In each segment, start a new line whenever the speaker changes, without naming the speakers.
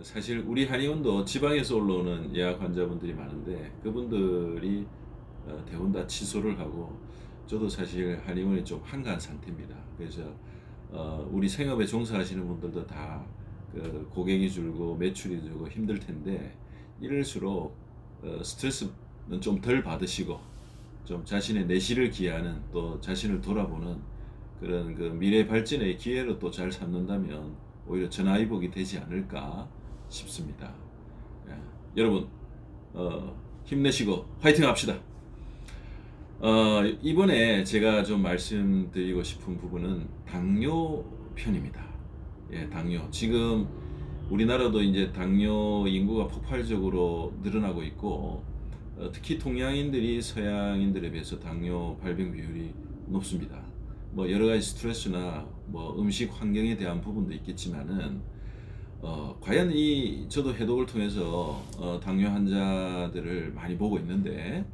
사실 우리 한의원도 지방에서 올라오는 예약 환자분들이 많은데 그분들이 대부분 다 취소를 하고 저도 사실 한의원이 좀 한가한 상태입니다. 그래서 우리 생업에 종사하시는 분들도 다 그 고객이 줄고 매출이 줄고 힘들 텐데 이럴수록 스트레스는 좀 덜 받으시고 좀 자신의 내실을 기하는 또 자신을 돌아보는 그런 그 미래 발전의 기회로 또 잘 삼는다면 오히려 전화위복이 되지 않을까 싶습니다. 예, 여러분 힘내시고 화이팅 합시다. 이번에 제가 좀 말씀드리고 싶은 부분은 당뇨 편입니다. 예, 당뇨. 지금 우리나라도 이제 당뇨 인구가 폭발적으로 늘어나고 있고, 특히 동양인들이 서양인들에 비해서 당뇨 발병 비율이 높습니다. 뭐 여러 가지 스트레스나 뭐 음식 환경에 대한 부분도 있겠지만은, 과연 저도 해독을 통해서 당뇨 환자들을 많이 보고 있는데,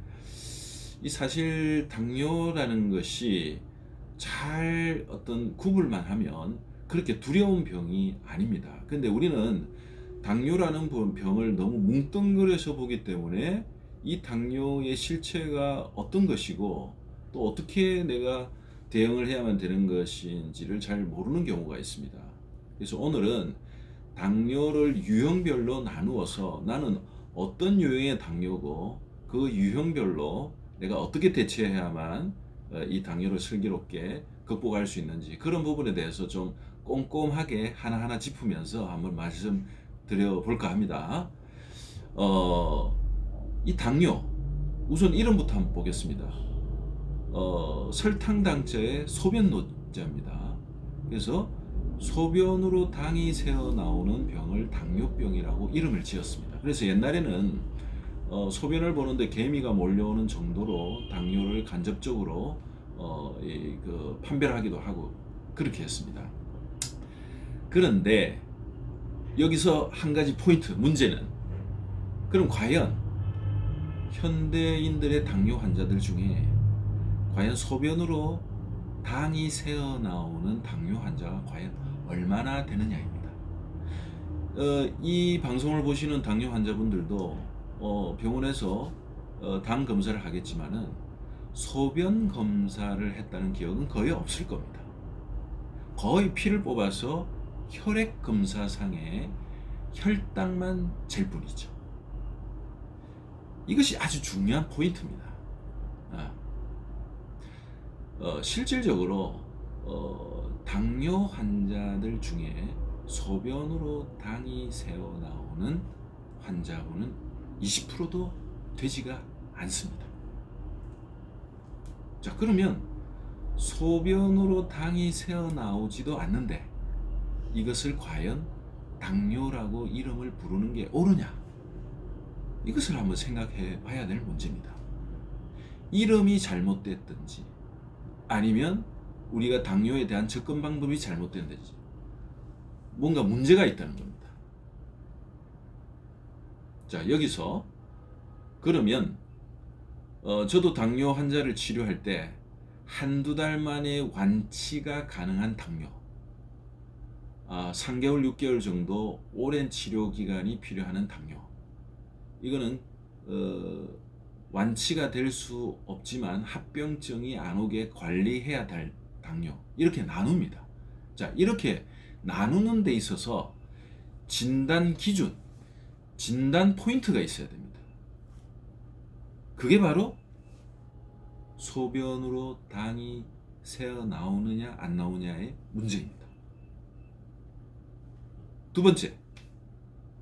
이 사실 당뇨라는 것이 잘 어떤 구분만 하면 그렇게 두려운 병이 아닙니다. 근데 우리는 당뇨라는 병을 너무 뭉뚱그려서 보기 때문에 이 당뇨의 실체가 어떤 것이고 또 어떻게 내가 대응을 해야만 되는 것인지를 잘 모르는 경우가 있습니다. 그래서 오늘은 당뇨를 유형별로 나누어서 나는 어떤 유형의 당뇨고 그 유형별로 내가 어떻게 대처해야만 이 당뇨를 슬기롭게 극복할 수 있는지 그런 부분에 대해서 좀 꼼꼼하게 하나하나 짚으면서 한번 말씀드려 볼까 합니다. 어, 이 당뇨 우선 이름부터 한번 보겠습니다. 설탕당자의 소변노자입니다. 그래서 소변으로 당이 새어 나오는 병을 당뇨병이라고 이름을 지었습니다. 그래서 옛날에는 소변을 보는데 개미가 몰려오는 정도로 당뇨를 간접적으로 판별하기도 하고 그렇게 했습니다. 그런데 여기서 한 가지 포인트, 문제는 그럼 과연 현대인들의 당뇨 환자들 중에 과연 소변으로 당이 새어 나오는 당뇨 환자가 과연 얼마나 되느냐입니다. 이 방송을 보시는 당뇨 환자분들도 병원에서 당 검사를 하겠지만은 소변 검사를 했다는 기억은 거의 없을 겁니다. 거의 피를 뽑아서 혈액 검사상에 혈당만 잴 뿐이죠. 이것이 아주 중요한 포인트입니다. 실질적으로 당뇨 환자들 중에 소변으로 당이 새어 나오는 환자분은 20%도 되지가 않습니다. 자, 그러면 소변으로 당이 새어 나오지도 않는데 이것을 과연 당뇨라고 이름을 부르는 게 옳으냐? 이것을 한번 생각해 봐야 될 문제입니다. 이름이 잘못됐든지 아니면 우리가 당뇨에 대한 접근 방법이 잘못된든지 뭔가 문제가 있다는 겁니다. 자, 여기서 그러면 저도 당뇨 환자를 치료할 때 한두 달 만에 완치가 가능한 당뇨, 3개월, 6개월 정도 오랜 치료 기간이 필요한 당뇨, 이거는 완치가 될 수 없지만 합병증이 안 오게 관리해야 될 당뇨, 이렇게 나눕니다. 자, 이렇게 나누는 데 있어서 진단 기준, 진단 포인트가 있어야 됩니다. 그게 바로 소변으로 당이 새어 나오느냐 안 나오느냐의 문제입니다. 두 번째,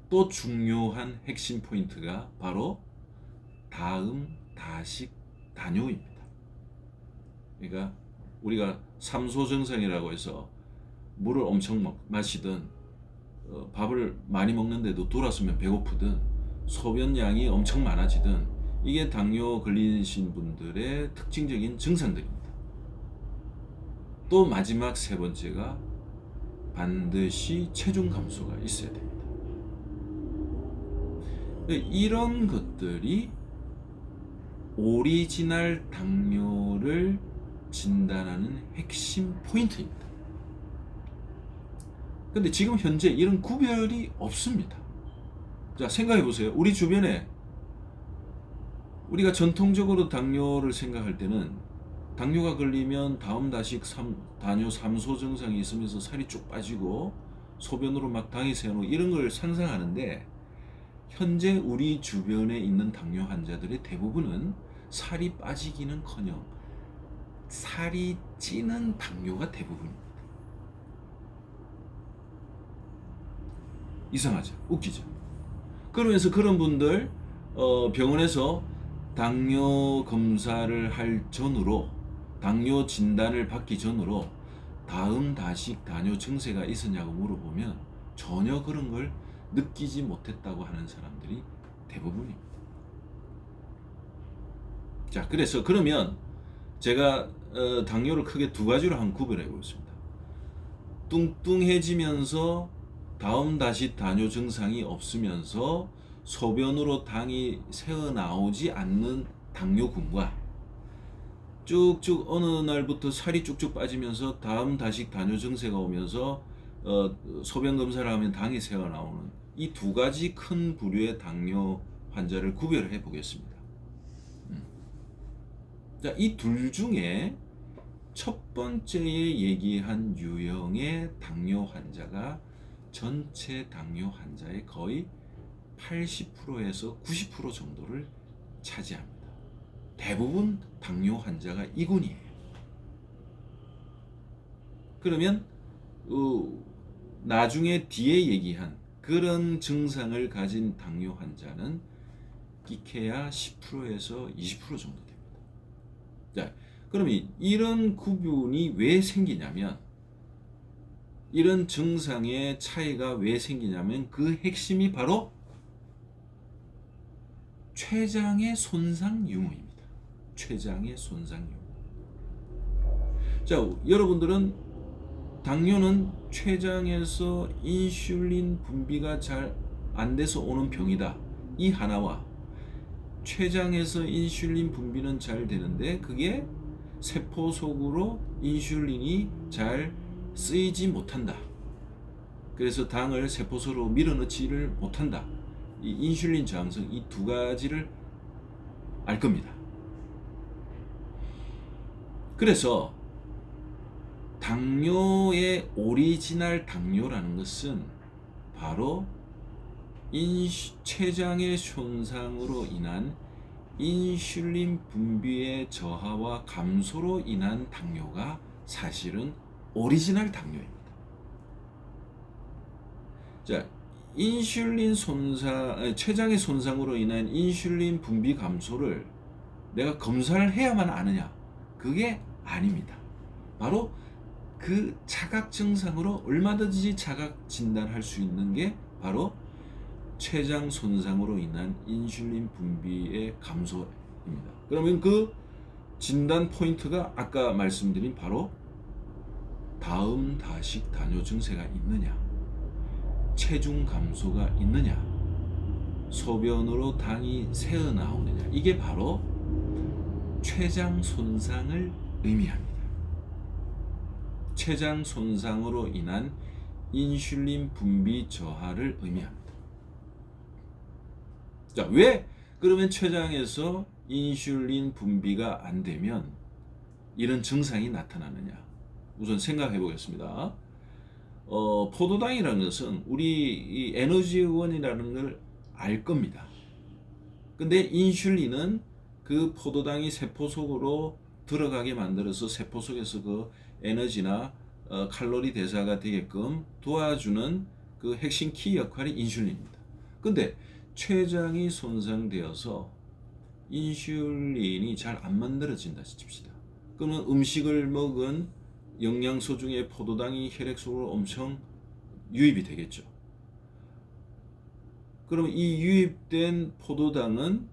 또 중요한 핵심 포인트가 바로 다음 다식 단요입니다. 그러니까 우리가 삼소정상이라고 해서 물을 엄청 마시든 밥을 많이 먹는데도 돌아서면 배고프든 소변량이 엄청 많아지든 이게 당뇨 걸리신 분들의 특징적인 증상들입니다. 또 마지막 세 번째가 반드시 체중 감소가 있어야 됩니다. 이런 것들이 오리지널 당뇨를 진단하는 핵심 포인트입니다. 근데 지금 현재 이런 구별이 없습니다. 자, 생각해 보세요. 우리 주변에 우리가 전통적으로 당뇨를 생각할 때는 당뇨가 걸리면 다음 다뇨 3소 증상이 있으면서 살이 쭉 빠지고 소변으로 막 당이 새어나오고 이런 걸 상상하는데, 현재 우리 주변에 있는 당뇨 환자들의 대부분은 살이 빠지기는커녕 살이 찌는 당뇨가 대부분입니다. 이상하죠? 웃기죠? 그러면서 그런 분들 병원에서 당뇨 검사를 할 전으로, 당뇨 진단을 받기 전으로 다음 다식 다뇨 증세가 있었냐고 물어보면 전혀 그런 걸 느끼지 못했다고 하는 사람들이 대부분입니다. 자, 그래서 그러면 제가 당뇨를 크게 두 가지로 한번 구별해 보겠습니다. 뚱뚱해지면서 다음 다시 다뇨 증상이 없으면서 소변으로 당이 새어나오지 않는 당뇨군과, 쭉쭉 어느 날부터 살이 쭉쭉 빠지면서 다음 다식 다뇨 증세가 오면서 소변 검사를 하면 당이 새어나오는 이 두 가지 큰 부류의 당뇨 환자를 구별해 보겠습니다. 자, 이 둘 중에 첫 번째에 얘기한 유형의 당뇨 환자가 전체 당뇨 환자의 거의 80%에서 90% 정도를 차지합니다. 대부분 당뇨 환자가 이군이에요. 그러면 나중에 뒤에 얘기한 그런 증상을 가진 당뇨 환자는 끼케야 10%에서 20% 정도 됩니다. 자, 그러면 이런 구분이 왜 생기냐면, 이런 증상의 차이가 왜 생기냐면 그 핵심이 바로 췌장의 손상 유무입니다. 췌장의 손상 유무. 자, 여러분들은 당뇨는 췌장에서 인슐린 분비가 잘 안 돼서 오는 병이다, 이 하나와 췌장에서 인슐린 분비는 잘 되는데 그게 세포 속으로 인슐린이 잘 쓰이지 못한다, 그래서 당을 세포 속으로 밀어넣지를 못한다, 이 인슐린 저항성, 이 두 가지를 알 겁니다. 그래서 당뇨의 오리지널 당뇨라는 것은 바로 췌장의 손상으로 인한 인슐린 분비의 저하와 감소로 인한 당뇨가 사실은 오리지널 당뇨입니다. 자, 인슐린 손상, 췌장의 손상으로 인한 인슐린 분비 감소를 내가 검사를 해야만 아느냐? 그게 아닙니다. 바로 그 자각 증상으로 얼마든지 자각 진단할 수 있는 게 바로 췌장 손상으로 인한 인슐린 분비의 감소입니다. 그러면 그 진단 포인트가 아까 말씀드린 바로 다음 다식 다뇨 증세가 있느냐, 체중 감소가 있느냐, 소변으로 당이 새어나오느냐, 이게 바로 췌장 손상을 의미합니다. 췌장 손상으로 인한 인슐린 분비 저하를 의미합니다. 자, 왜 그러면 췌장에서 인슐린 분비가 안 되면 이런 증상이 나타나느냐? 우선 생각해 보겠습니다. 포도당이라는 것은 우리 이 에너지원이라는 걸 알 겁니다. 근데 인슐린은 그 포도당이 세포 속으로 들어가게 만들어서 세포 속에서 그 에너지나 칼로리 대사가 되게끔 도와주는 그 핵심 키 역할이 인슐린입니다. 근데 췌장이 손상되어서 인슐린이 잘 안 만들어진다 칩시다. 그러면 음식을 먹은 영양소 중에 포도당이 혈액 속으로 엄청 유입이 되겠죠. 그럼 이 유입된 포도당은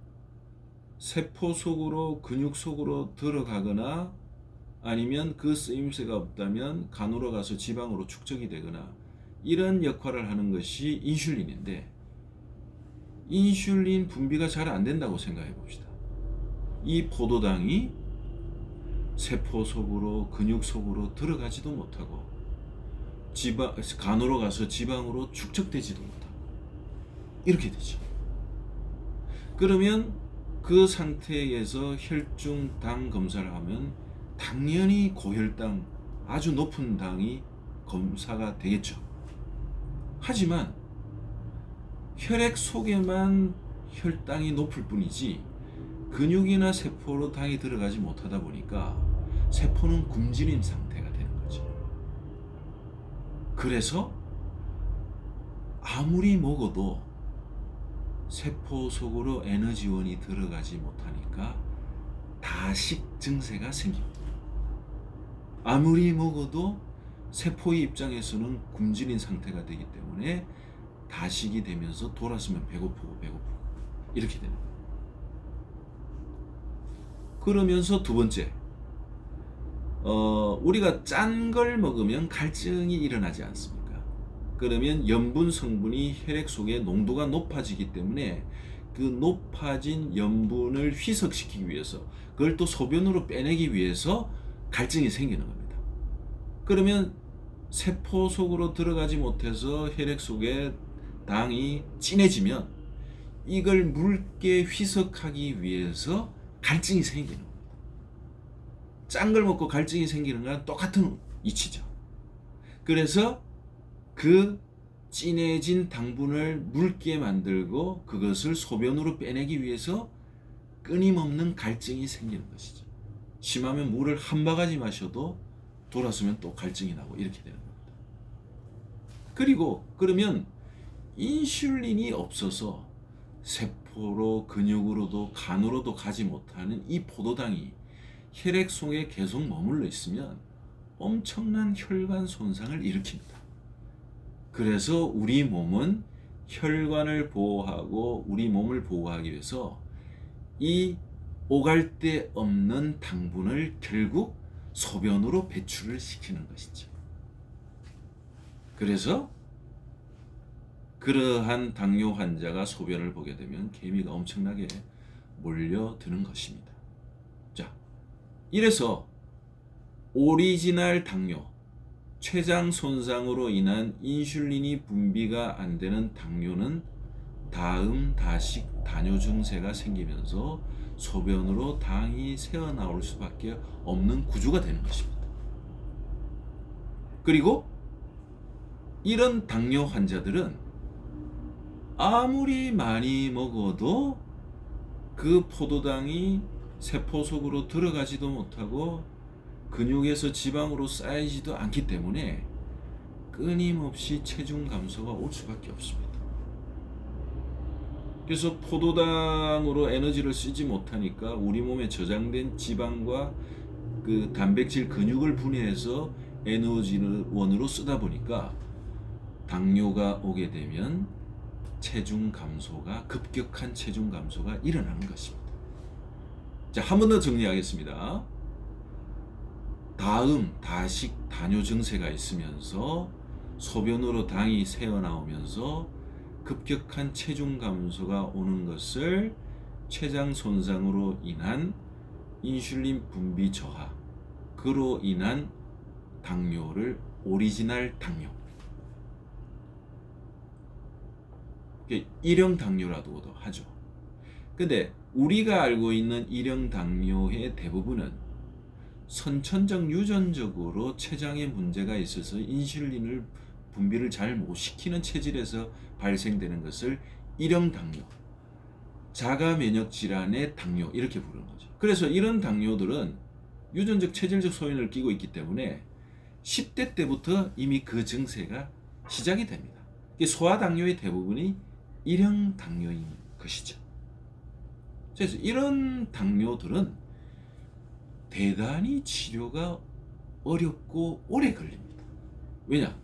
세포 속으로, 근육 속으로 들어가거나 아니면 그 쓰임새가 없다면 간으로 가서 지방으로 축적이 되거나 이런 역할을 하는 것이 인슐린인데, 인슐린 분비가 잘 안 된다고 생각해 봅시다. 이 포도당이 세포 속으로, 근육 속으로 들어가지도 못하고 간으로 가서 지방으로 축적되지도 못하고 이렇게 되죠. 그러면 그 상태에서 혈중 당 검사를 하면 당연히 고혈당, 아주 높은 당이 검사가 되겠죠. 하지만 혈액 속에만 혈당이 높을 뿐이지 근육이나 세포로 당이 들어가지 못하다 보니까 세포는 굶주린 상태가 되는 거죠. 그래서 아무리 먹어도 세포 속으로 에너지원이 들어가지 못하니까 다식 증세가 생깁니다. 아무리 먹어도 세포의 입장에서는 굶주린 상태가 되기 때문에 다식이 되면서 돌았으면 배고프고 이렇게 되는 거예요. 그러면서 두 번째, 우리가 짠 걸 먹으면 갈증이 일어나지 않습니까? 그러면 염분 성분이 혈액 속에 농도가 높아지기 때문에 그 높아진 염분을 희석시키기 위해서, 그걸 또 소변으로 빼내기 위해서 갈증이 생기는 겁니다. 그러면 세포 속으로 들어가지 못해서 혈액 속에 당이 진해지면 이걸 묽게 희석하기 위해서 갈증이 생기는 겁니다. 짠 걸 먹고 갈증이 생기는 건 똑같은 이치죠. 그래서 그 진해진 당분을 묽게 만들고 그것을 소변으로 빼내기 위해서 끊임없는 갈증이 생기는 것이죠. 심하면 물을 한 바가지 마셔도 돌아서면 또 갈증이 나고 이렇게 되는 겁니다. 그리고 그러면 인슐린이 없어서 세포로 근육으로도 간으로도 가지 못하는 이 포도당이 혈액 속에 계속 머물러 있으면 엄청난 혈관 손상을 일으킵니다. 그래서 우리 몸은 혈관을 보호하고 우리 몸을 보호하기 위해서 이 오갈 데 없는 당분을 결국 소변으로 배출을 시키는 것이죠. 그래서 그러한 당뇨 환자가 소변을 보게 되면 개미가 엄청나게 몰려드는 것입니다. 자, 이래서 오리지널 당뇨, 췌장 손상으로 인한 인슐린이 분비가 안 되는 당뇨는 다음 다식 다뇨 증세가 생기면서 소변으로 당이 새어나올 수밖에 없는 구조가 되는 것입니다. 그리고 이런 당뇨 환자들은 아무리 많이 먹어도 그 포도당이 세포 속으로 들어가지도 못하고 근육에서 지방으로 쌓이지도 않기 때문에 끊임없이 체중 감소가 올 수밖에 없습니다. 그래서 포도당으로 에너지를 쓰지 못하니까 우리 몸에 저장된 지방과 그 단백질 근육을 분해해서 에너지원으로 쓰다 보니까 당뇨가 오게 되면 급격한 체중 감소가 일어나는 것입니다. 자, 한 번 더 정리하겠습니다. 다음 다식 다뇨 증세가 있으면서 소변으로 당이 새어나오면서 급격한 체중 감소가 오는 것을 췌장 손상으로 인한 인슐린 분비 저하, 그로 인한 당뇨를 오리지널 당뇨, 일형 당뇨라고도 하죠. 근데 우리가 알고 있는 일형 당뇨의 대부분은 선천적 유전적으로 췌장에 문제가 있어서 인슐린을 분비를 잘 못 시키는 체질에서 발생되는 것을 일형 당뇨, 자가 면역 질환의 당뇨 이렇게 부르는 거죠. 그래서 이런 당뇨들은 유전적 체질적 소인을 띠고 있기 때문에 10대 때부터 이미 그 증세가 시작이 됩니다. 소아당뇨의 대부분이 일형 당뇨인 것이죠. 그래서 이런 당뇨들은 대단히 치료가 어렵고 오래 걸립니다. 왜냐?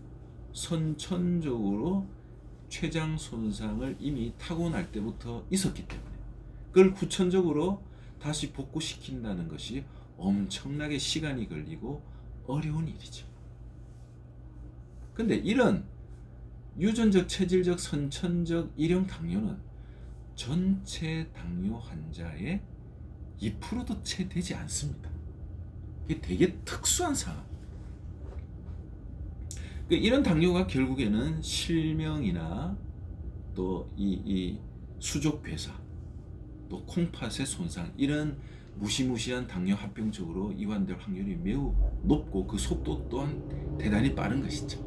선천적으로 췌장 손상을 이미 타고날 때부터 있었기 때문에 그걸 후천적으로 다시 복구시킨다는 것이 엄청나게 시간이 걸리고 어려운 일이죠. 근데 이런 유전적, 체질적, 선천적 일형 당뇨는 전체 당뇨 환자의 2%도 채 되지 않습니다. 이게 되게 특수한 상황입니다. 이런 당뇨가 결국에는 실명이나 또 이 수족 괴사, 또 콩팥의 손상, 이런 무시무시한 당뇨 합병증으로 이완될 확률이 매우 높고 그 속도 또한 대단히 빠른 것이죠.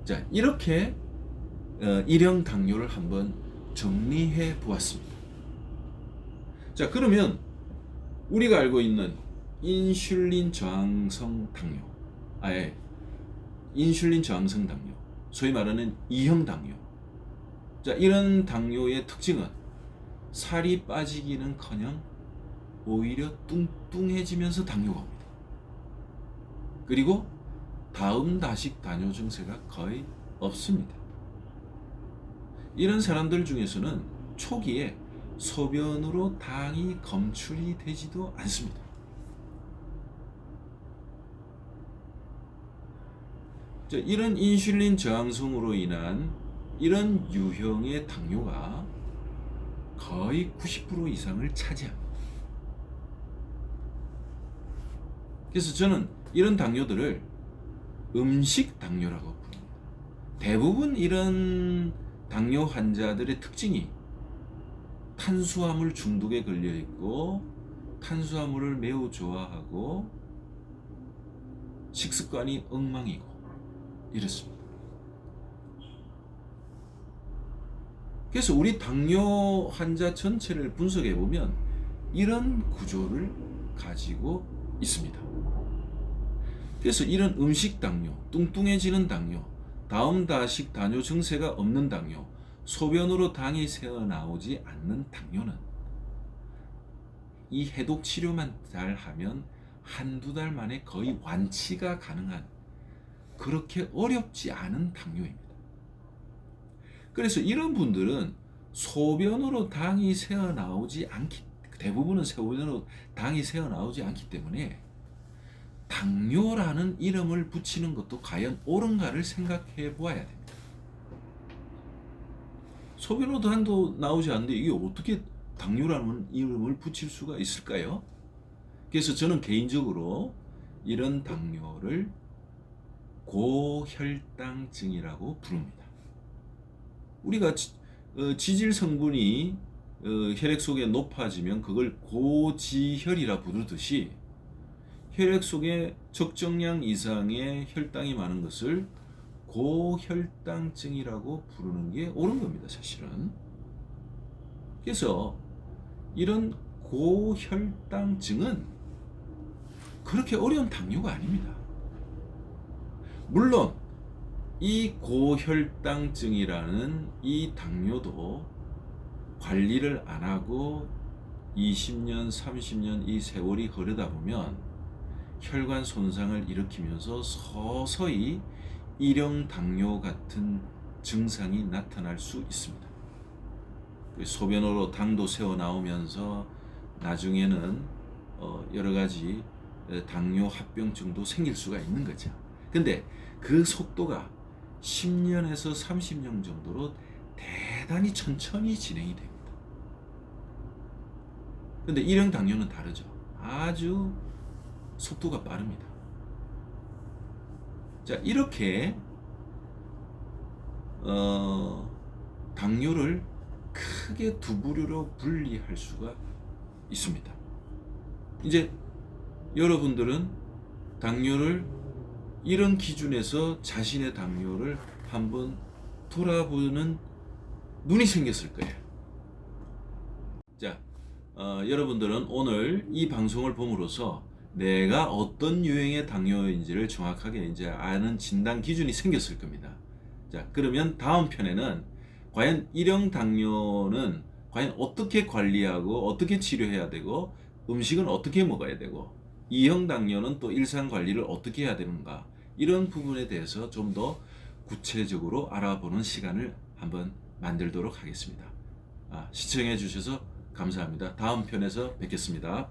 자, 이렇게 일형 당뇨를 한번 정리해 보았습니다. 자, 그러면 우리가 알고 있는 인슐린 저항성 당뇨, 인슐린 저항성 당뇨, 소위 말하는 2형 당뇨. 자, 이런 당뇨의 특징은 살이 빠지기는커녕 오히려 뚱뚱해지면서 당뇨가 옵니다. 그리고 다음 다식 당뇨 증세가 거의 없습니다. 이런 사람들 중에서는 초기에 소변으로 당이 검출이 되지도 않습니다. 자, 이런 인슐린 저항성으로 인한 이런 유형의 당뇨가 거의 90% 이상을 차지합니다. 그래서 저는 이런 당뇨들을 음식 당뇨라고 부릅니다. 대부분 이런 당뇨 환자들의 특징이 탄수화물 중독에 걸려 있고 탄수화물을 매우 좋아하고 식습관이 엉망이고 이렇습니다. 그래서 우리 당뇨 환자 전체를 분석해 보면 이런 구조를 가지고 있습니다. 그래서 이런 음식 당뇨, 뚱뚱해지는 당뇨, 다음 다식 당뇨 증세가 없는 당뇨, 소변으로 당이 새어나오지 않는 당뇨는 이 해독 치료만 잘하면 한두 달 만에 거의 완치가 가능한 그렇게 어렵지 않은 당뇨입니다. 그래서 이런 분들은 소변으로 당이 새어나오지 않기, 대부분은 소변으로 당이 새어나오지 않기 때문에 당뇨라는 이름을 붙이는 것도 과연 옳은가를 생각해 보아야 됩니다. 소변으로 당도 나오지 않는데 이게 어떻게 당뇨라는 이름을 붙일 수가 있을까요? 그래서 저는 개인적으로 이런 당뇨를 고혈당증이라고 부릅니다. 우리가 지질 성분이 혈액 속에 높아지면 그걸 고지혈이라 부르듯이 혈액 속에 적정량 이상의 혈당이 많은 것을 고혈당증이라고 부르는 게 옳은 겁니다, 사실은. 그래서 이런 고혈당증은 그렇게 어려운 당뇨가 아닙니다. 물론 이 고혈당증이라는 이 당뇨도 관리를 안 하고 20년, 30년 이 세월이 흐르다 보면 혈관 손상을 일으키면서 서서히 일형 당뇨 같은 증상이 나타날 수 있습니다. 소변으로 당도 새어 나오면서 나중에는 여러 가지 당뇨 합병증도 생길 수가 있는 거죠. 근데 그 속도가 10년에서 30년 정도로 대단히 천천히 진행이 됩니다. 근데 일형 당뇨는 다르죠. 아주 속도가 빠릅니다. 자, 이렇게 당뇨를 크게 두 부류로 분리할 수가 있습니다. 이제 여러분들은 당뇨를 이런 기준에서 자신의 당뇨를 한번 돌아보는 눈이 생겼을 거예요. 자, 여러분들은 오늘 이 방송을 봄으로써 내가 어떤 유형의 당뇨인지를 정확하게 이제 아는 진단 기준이 생겼을 겁니다. 자, 그러면 다음 편에는 과연 일형 당뇨는 과연 어떻게 관리하고 어떻게 치료해야 되고 음식은 어떻게 먹어야 되고 이형 당뇨는 또 일상 관리를 어떻게 해야 되는가, 이런 부분에 대해서 좀 더 구체적으로 알아보는 시간을 한번 만들도록 하겠습니다. 시청해 주셔서 감사합니다. 다음 편에서 뵙겠습니다.